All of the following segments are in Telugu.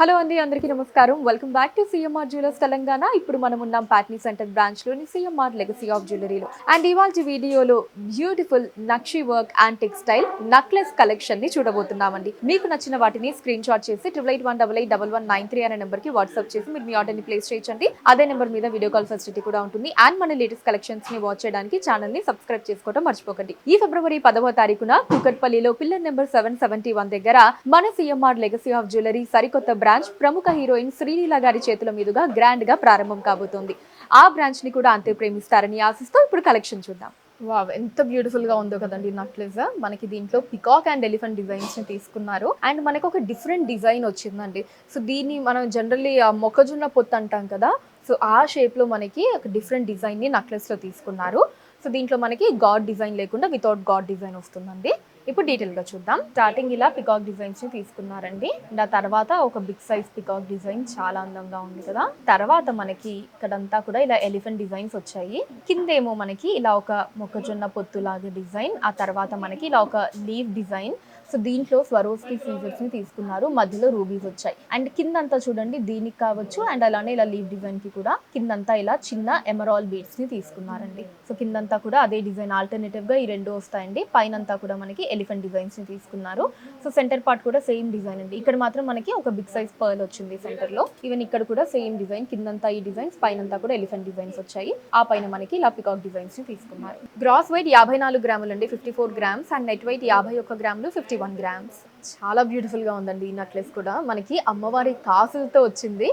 హలో అండి, అందరికీ నమస్కారం. Welcome back to CMR jewellers Telangana. ఇప్పుడు మనం ఉన్నాం ప్యాట్నీ సెంటర్ బ్రాంచ్లోని సిఎంఆర్ లెగసీ ఆఫ్ జ్యువెలరీలో. అండ్ ఇవాళ వీడియోలో beautiful nakshi work and textile necklace కలెక్షన్ని చూడబోతున్నామండి. మీకు నచ్చిన వాటిని స్క్రీన్ షాట్ చేసి 8818881193 అనే నెంబర్కి వాట్సాప్ చేసి మీరు మీ ఆర్డర్ని ప్లేస్ చేయొచ్చండి. అదే నెంబర్ మీద వీడియో కాల్ ఫెసిలిటీ కూడా ఉంటుంది. అండ్ మన లేటెస్ట్ కలెక్షన్స్ని వాచ్ చేయడానికి ఛానల్ని సబ్స్క్రైబ్ చేసుకోవడం మర్చిపోకండి. ఈ ఫిబ్రవరి 10వ తారీఖున కూకట్పల్లిలో పిల్లర్ నెంబర్ 771 దగ్గర మన సిఎంఆర్ లెగసీ ఆఫ్ జ్యువెలరీ సరికొత్త బ్రాంచ్ ప్రముఖ హీరోయిన్ శ్రీలీల గారి చేతుల మీదుగా గ్రాండ్ గా ప్రారంభం కాబోతోంది. ఆ బ్రాంచ్ ని కూడా అంతే ప్రేమిస్తారని ఆశిస్తూ ఇప్పుడు కలెక్షన్ చూద్దాం. వావ్, ఎంత బ్యూటిఫుల్ గా ఉందో కదండి నక్లెస్. మనకి దీంట్లో పికాక్ అండ్ ఎలిఫెంట్ డిజైన్స్ ని తీసుకున్నారు. అండ్ మనకు ఒక డిఫరెంట్ డిజైన్ వచ్చిందండి. సో దీన్ని మనం జనరల్లీ మొక్కజొన్న పొత్తు అంటాం కదా, సో ఆ షేప్ లో మనకి ఒక డిఫరెంట్ డిజైన్ ని నక్లెస్ లో తీసుకున్నారు. సో దీంట్లో మనకి గాడ్ డిజైన్ లేకుండా వితౌట్ గాడ్ డిజైన్ వస్తుందండి. ఇప్పుడు డీటెయిల్గా చూద్దాం. స్టార్టింగ్ ఇలా పికాక్ డిజైన్స్ ని తీసుకున్నారండి. ఆ తర్వాత ఒక బిగ్ సైజ్ పికాక్ డిజైన్ చాలా అందంగా ఉంది కదా. తర్వాత మనకి ఇక్కడంతా కూడా ఇలా ఎలిఫెంట్ డిజైన్స్ వచ్చాయి. కిందేమో మనకి ఇలా ఒక మొక్కజొన్న పొత్తులాగా డిజైన్. ఆ తర్వాత మనకి ఇలా ఒక లీవ్ డిజైన్. సో దీంట్లో స్వరోస్కి సీజర్స్ ని తీసుకున్నారు. మధ్యలో రూబీస్ వచ్చాయి. అండ్ కిందంతా చూడండి దీనికి కావచ్చు. అండ్ అలానే ఇలా లీవ్ డిజైన్ కి కూడా కిందంతా ఇలా చిన్న ఎమరాల్ బీడ్స్ ని తీసుకున్నారండి. సో కిందంతా కూడా అదే డిజైన్ ఆల్టర్నేటివ్ గా ఈ రెండు వస్తాయండి. పైనంతా కూడా మనకి ఎలిఫెంట్ డిజైన్స్ ని తీసుకున్నారు. సో సెంటర్ పార్ట్ కూడా సేమ్ డిజైన్ అండి. ఇక్కడ మాత్రం మనకి ఒక బిగ్ సైజ్ పర్ల్ వచ్చింది సెంటర్ లో. ఈవెన్ ఇక్కడ కూడా సేమ్ డిజైన్. కిందంతా ఈ డిజైన్స్, పైనంతా కూడా ఎలిఫెంట్ డిజైన్స్ వచ్చాయి. ఆ పైన మనకి ఇలా పికాక్ డిజైన్స్ ని తీసుకున్నారు. గ్రాస్ వెయిట్ 54 గ్రాములు అండి, 54 గ్రామ్స్. అండ్ నెట్ వెయిట్ 51 గ్రాములు, 51 గ్రామ్స్. చాలా బ్యూటిఫుల్ గా ఉందండి ఈ నెక్లెస్ కూడా. మనకి అమ్మవారి కాసులతో వచ్చింది.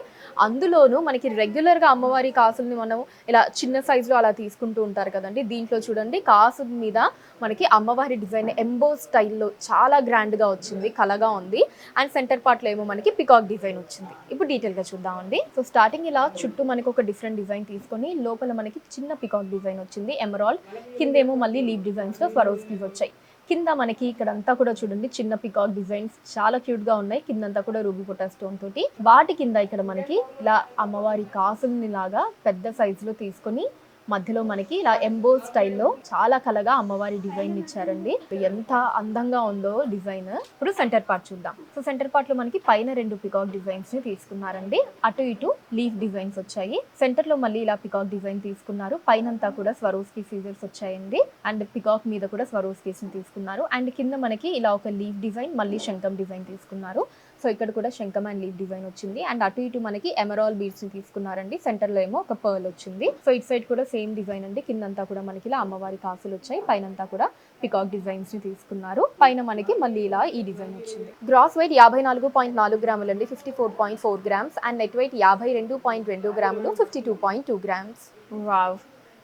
అందులోనూ మనకి రెగ్యులర్ గా అమ్మవారి కాసుల్ని మనం ఇలా చిన్న సైజులో అలా తీసుకుంటూ ఉంటారు కదండి. దీంట్లో చూడండి కాసు మీద మనకి అమ్మవారి డిజైన్ ఎంబో స్టైల్లో చాలా గ్రాండ్ గా వచ్చింది, కలగా ఉంది. అండ్ సెంటర్ పార్ట్ లో ఏమో మనకి పికాక్ డిజైన్ వచ్చింది. ఇప్పుడు డీటెయిల్ గా చూద్దామండి. సో స్టార్టింగ్ ఇలా చుట్టూ మనకి ఒక డిఫరెంట్ డిజైన్ తీసుకొని లోపల మనకి చిన్న పికాక్ డిజైన్ వచ్చింది ఎమరాల్డ్. కిందేమో మళ్ళీ లీవ్ డిజైన్స్ లో స్వరోస్కీస్ వచ్చాయి. కింద మనకి ఇక్కడంతా కూడా చూడండి చిన్న పికాక్ డిజైన్స్ చాలా క్యూట్ గా ఉన్నాయి. కిందంతా కూడా రూబీ పొటా స్టోన్ తోటి. వాటి కింద ఇక్కడ మనకి ఇలా అమ్మవారి కాసుల్ని లాగా పెద్ద సైజు లో తీసుకొని మధ్యలో మనకి ఇలా ఎంబో స్టైల్లో చాలా కలగా అమ్మవారి డిజైన్ ఇచ్చారండి. ఎంత అందంగా ఉందో డిజైన్. ఇప్పుడు సెంటర్ పార్ట్ చూద్దాం. సో సెంటర్ పార్ట్ లో మనకి పైన రెండు పికాక్ డిజైన్స్ ని తీసుకున్నారండి. అటు ఇటు లీఫ్ డిజైన్స్ వచ్చాయి. సెంటర్ లో మళ్ళీ ఇలా పికాక్ డిజైన్ తీసుకున్నారు. పైనంతా కూడా స్వరోస్కి సీజర్స్ వచ్చాయండి. అండ్ పికాక్ మీద కూడా స్వరోస్కీస్ ని తీసుకున్నారు. అండ్ కింద మనకి ఇలా ఒక లీఫ్ డిజైన్, మళ్ళీ శంఖం డిజైన్ తీసుకున్నారు. సో ఇక్కడ కూడా శంఖం అండ్ లీఫ్ డిజైన్ వచ్చింది. అండ్ అటు ఇటు మనకి ఎమరాల్ బీడ్స్ ని తీసుకున్నారండి. సెంటర్ లో ఏమో ఒక పర్ల్ వచ్చింది. సో ఇటు సైడ్ కూడా సేమ్ డిజైన్ అండి. కిందంతా కూడా మనకి ఇలా అమ్మవారి కాసులు వచ్చాయి. పైనంతా కూడా పికాక్ డిజైన్స్ ని తీసుకున్నారు. పైన మనకి మళ్ళీ ఇలా ఈ డిజైన్ వచ్చింది. గ్రాస్ వెయిట్ 54.4 గ్రాములు అండి, 54.4 గ్రామ్స్. అండ్ నెట్ వెయిట్ 52.2 గ్రాములు, 52.2 గ్రామ్స్. వావ్,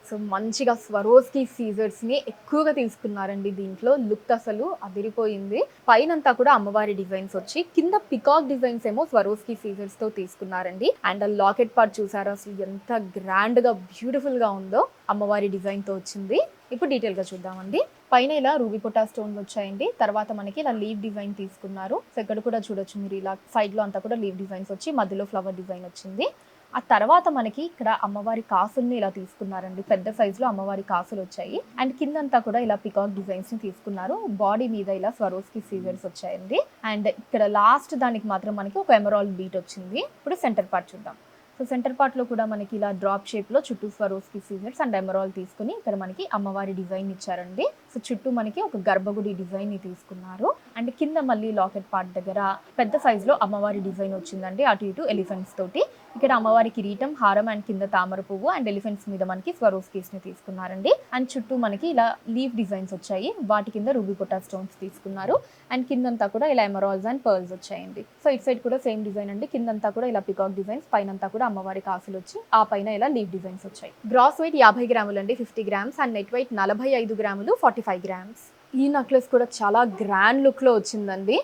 సో మంచిగా స్వరోస్కి సీజర్స్ని ఎక్కువగా తీసుకున్నారండి. దీంట్లో లుక్ అసలు అదిరిపోయింది. పైనంతా కూడా అమ్మవారి డిజైన్స్ వచ్చి కింద పికాక్ డిజైన్స్ ఏమో స్వరోస్కి సీజర్స్తో తీసుకున్నారండి. అండ్ ఆ లాకెట్ పార్ట్ చూసారా అసలు ఎంత గ్రాండ్గా బ్యూటిఫుల్గా ఉందో. అమ్మవారి డిజైన్తో వచ్చింది. ఇప్పుడు డీటెయిల్గా చూద్దామండి. పైన ఇలా రూబీ పొటా స్టోన్లు వచ్చాయండి. తర్వాత మనకి ఇలా లీవ్ డిజైన్ తీసుకున్నారు. సో ఇక్కడ కూడా చూడొచ్చు మీరు, ఇలా సైడ్లో అంతా కూడా లీవ్ డిజైన్స్ వచ్చి మధ్యలో ఫ్లవర్ డిజైన్ వచ్చింది. ఆ తర్వాత మనకి ఇక్కడ అమ్మవారి కాసుల్ని ఇలా తీసుకున్నారండి. పెద్ద సైజులో అమ్మవారి కాసులు వచ్చాయి. అండ్ కిందంతా కూడా ఇలా పికాక్ డిజైన్స్ ని తీసుకున్నారు. బాడీ మీద ఇలా స్వరోస్కి సీజర్స్ వచ్చాయండి. అండ్ ఇక్కడ లాస్ట్ దానికి మాత్రం మనకి ఒక ఎమరాల్డ్ బీట్ వచ్చింది. ఇప్పుడు సెంటర్ పార్ట్ చూద్దాం. సో సెంటర్ పార్ట్ లో కూడా మనకి ఇలా డ్రాప్ షేప్ లో చుట్టూ స్వరోస్కి సీజర్స్ అండ్ ఎమరాల్డ్ తీసుకుని ఇక్కడ మనకి అమ్మవారి డిజైన్ ఇచ్చారండి. సో చుట్టూ మనకి ఒక గర్భగుడి డిజైన్ ని తీసుకున్నారు. అండ్ కింద మళ్ళీ లాకెట్ పార్ట్ దగ్గర పెద్ద సైజ్ లో అమ్మవారి డిజైన్ వచ్చిందండి. అటు ఇటు ఎలిఫెంట్స్ తోటి. ఇక్కడ అమ్మవారి కిరీటం, హారం అండ్ కింద తామర పువ్వు అండ్ ఎలిఫెంట్స్ మీద మనకి స్వరోస్కీస్ ని తీసుకున్నారండి. అండ్ చుట్టూ మనకి ఇలా లీవ్ డిజైన్స్ వచ్చాయి. వాటి కింద రూబీ పొటా స్టోన్స్ తీసుకున్నారు. అండ్ కిందంతా కూడా ఇలా ఎమరాల్డ్స్ అండ్ పర్ల్స్ వచ్చాయండి. సో ఇటు సైడ్ కూడా సేమ్ డిజైన్ అండి. కిందంతా కూడా ఇలా పికాక్ డిజైన్స్, పైనంతా కూడా అమ్మవారి కాసులు వచ్చి ఆ పైన ఇలా లీవ్ డిజైన్స్ వచ్చాయి. గ్రాస్ వెయిట్ 50 గ్రాములు అండి, 50 గ్రామ్స్. అండ్ నెట్ వెయిట్ 45 గ్రాములు, 45 గ్రామ్స్. ఈ నెక్లెస్ కూడా చాలా గ్రాండ్ లుక్ లో వచ్చిందండి.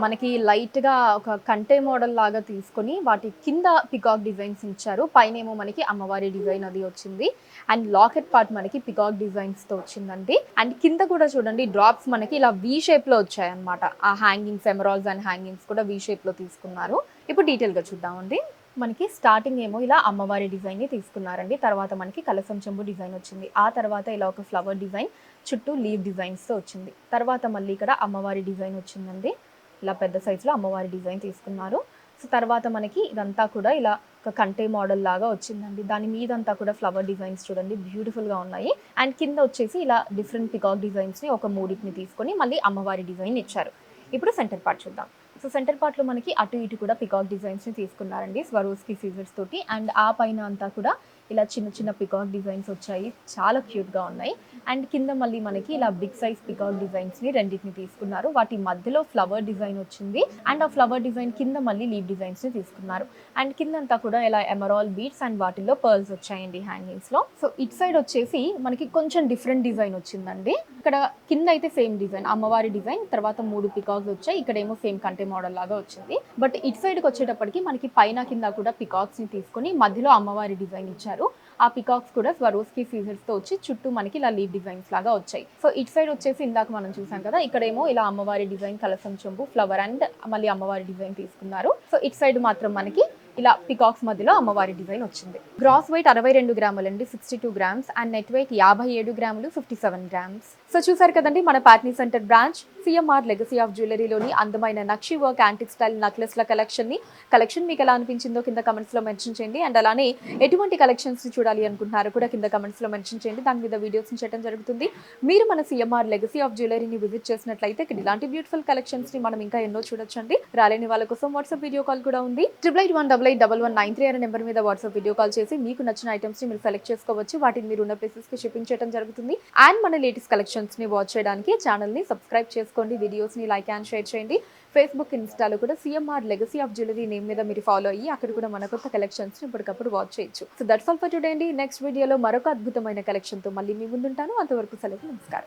మనకి లైట్ గా ఒక కంటే మోడల్ లాగా తీసుకొని వాటి కింద పికాక్ డిజైన్స్ ఇచ్చారు. పైన ఏమో మనకి అమ్మవారి డిజైన్ అది వచ్చింది. అండ్ లాకెట్ పార్ట్ మనకి పికాక్ డిజైన్స్ తో వచ్చిందండి. అండ్ కింద కూడా చూడండి డ్రాప్స్ మనకి ఇలా వి షేప్ లో వచ్చాయి అనమాట. ఆ హ్యాంగింగ్స్, ఎమరాల్డ్స్ అండ్ హ్యాంగింగ్స్ కూడా వి షేప్ లో తీసుకున్నారు. ఇప్పుడు డీటెయిల్ గా చూద్దామండి. మనకి స్టార్టింగ్ ఏమో ఇలా అమ్మవారి డిజైన్ ని తీసుకున్నారండి. తర్వాత మనకి కలసం చెంబు డిజైన్ వచ్చింది. ఆ తర్వాత ఇలా ఒక ఫ్లవర్ డిజైన్, చుట్టూ లీవ్ డిజైన్స్ తో వచ్చింది. తర్వాత మళ్ళీ ఇక్కడ అమ్మవారి డిజైన్ వచ్చిందండి. ఇలా పెద్ద సైజులో అమ్మవారి డిజైన్ తీసుకున్నారు. సో తర్వాత మనకి ఇదంతా కూడా ఇలా ఒక కంటే మోడల్ లాగా వచ్చిందండి. దాని మీదంతా కూడా ఫ్లవర్ డిజైన్స్ చూడండి బ్యూటిఫుల్గా ఉన్నాయి. అండ్ కింద వచ్చేసి ఇలా డిఫరెంట్ పికాక్ డిజైన్స్ని ఒక మూడింటిని తీసుకొని మళ్ళీ అమ్మవారి డిజైన్ ఇచ్చారు. ఇప్పుడు సెంటర్ పార్ట్ చూద్దాం. సో సెంటర్ పార్ట్లో మనకి అటు ఇటు కూడా పికాక్ డిజైన్స్ని తీసుకున్నారండి స్వరోస్కి సీజర్స్ తోటి. అండ్ ఆ పైన అంతా కూడా ఇలా చిన్న చిన్న పికాక్ డిజైన్స్ వచ్చాయి, చాలా క్యూట్గా ఉన్నాయి. అండ్ కింద మళ్ళీ మనకి ఇలా బిగ్ సైజ్ పికాక్ డిజైన్స్ని రెండింటిని తీసుకున్నారు. వాటి మధ్యలో ఫ్లవర్ డిజైన్ వచ్చింది అండ్ ఆ ఫ్లవర్ డిజైన్ కింద మళ్ళీ లీవ్ డిజైన్స్ని తీసుకున్నారు. అండ్ కింద అంతా కూడా ఇలా ఎమరాల్ బీడ్స్ అండ్ వాటిల్లో పర్ల్స్ వచ్చాయండి హ్యాంగింగ్స్లో. సో ఇట్ సైడ్ వచ్చేసి మనకి కొంచెం డిఫరెంట్ డిజైన్ వచ్చిందండి. ఇక్కడ కింద అయితే సేమ్ డిజైన్ అమ్మవారి డిజైన్, తర్వాత 3 పికాక్స్ వచ్చాయి. ఇక్కడేమో సేమ్ కంటే మోడల్ లాగా వచ్చింది. బట్ ఇట్ సైడ్కి వచ్చేటప్పటికి మనకి పైన కింద కూడా పికాక్స్ని తీసుకొని మధ్యలో అమ్మవారి డిజైన్ ఇచ్చారు. ఆ పికాక్స్ కూడా స్వరోస్కి సీజర్స్ తో వచ్చి చుట్టూ మనకి ఇలా లీవ్ డిజైన్స్ లాగా వచ్చాయి. సో ఇట్ సైడ్ వచ్చేసి ఇందాక మనం చూసాం కదా, ఇక్కడేమో ఇలా అమ్మవారి డిజైన్ కలసం చెంబు ఫ్లవర్ అండ్ మళ్ళీ అమ్మవారి డిజైన్ తీసుకున్నారు. సో ఇట్ సైడ్ మాత్రం మనకి ఇలా పికాక్స్ మధ్యలో అమ్మవారి డిజైన్ వచ్చింది. గ్రాస్ వెయిట్ 62 గ్రాములండి 62 గ్రామ్స్ అండ్ నెట్ వెయిట్ 57 గ్రాములు 57 గ్రామ్స్. సో చూసారు కదండి మన Patny centre branch CMR legacy of జ్యువెలరీలోని అందమైన నక్షి వర్క్ యాంటిక్ స్టైల్ నెక్లెస్ల కలెక్షన్ మీకు ఎలా అనిపించిందో కింద కమెంట్స్ లో మెన్షన్ చేయండి. అండ్ అలానే ఎటువంటి కలెక్షన్స్ ని చూడాలి అనుకుంటున్నారో కూడా కింద కమెంట్స్ లో మెన్షన్ చేయండి. దాని మీద వీడియోస్ చేయడం జరుగుతుంది. మీరు మన సిఎంఆర్ లెగసీ ఆఫ్ జ్యువెలరీని విజిట్ చేసినట్లయితే ఇక్కడ ఇలాంటి బ్యూటిఫుల్ కలెక్షన్స్ ని మనం ఇంకా ఎన్నో చూడొచ్చండి. రాలేని వాళ్ళ కోసం వాట్సాప్ వీడియో కాల్ కూడా ఉంది. 8811881193 అనే నెంబర్ మీద వాట్సాప్ వీడియో కాల్ చేసి మీకు నచ్చిన ఐటమ్స్ ని మీరు సెలెక్ట్ చేసుకోవచ్చు. వాటిని మీరు ఉన్న ప్లేసెస్ కి షిప్పింగ్ చేయడం జరుగుతుంది. అండ్ మన లేటెస్ట్ కలెక్షన్స్ ని వాచ్ చేయడానికి ఛానల్ ని సబ్స్క్రైబ్ చేసుకోండి, వీడియోస్ ని లైక్ అండ్ షేర్ చేయండి. ఫేస్బుక్, ఇన్స్టాలో కూడా CMR legacy of jewellery name మీద మీరు ఫాలో అయ్యి అక్కడ కూడా మన కొత్త కలెక్షన్స్ ని ఇప్పటికప్పుడు వాచ్ చేయొచ్చు. So that's all for today అండి. నెక్స్ట్ వీడియోలో మరొక అద్భుతమైన కలెక్షన్ తో మళ్ళీ మీ ముందుంటాను. అంతవరకు సెలవు, నమస్కారం.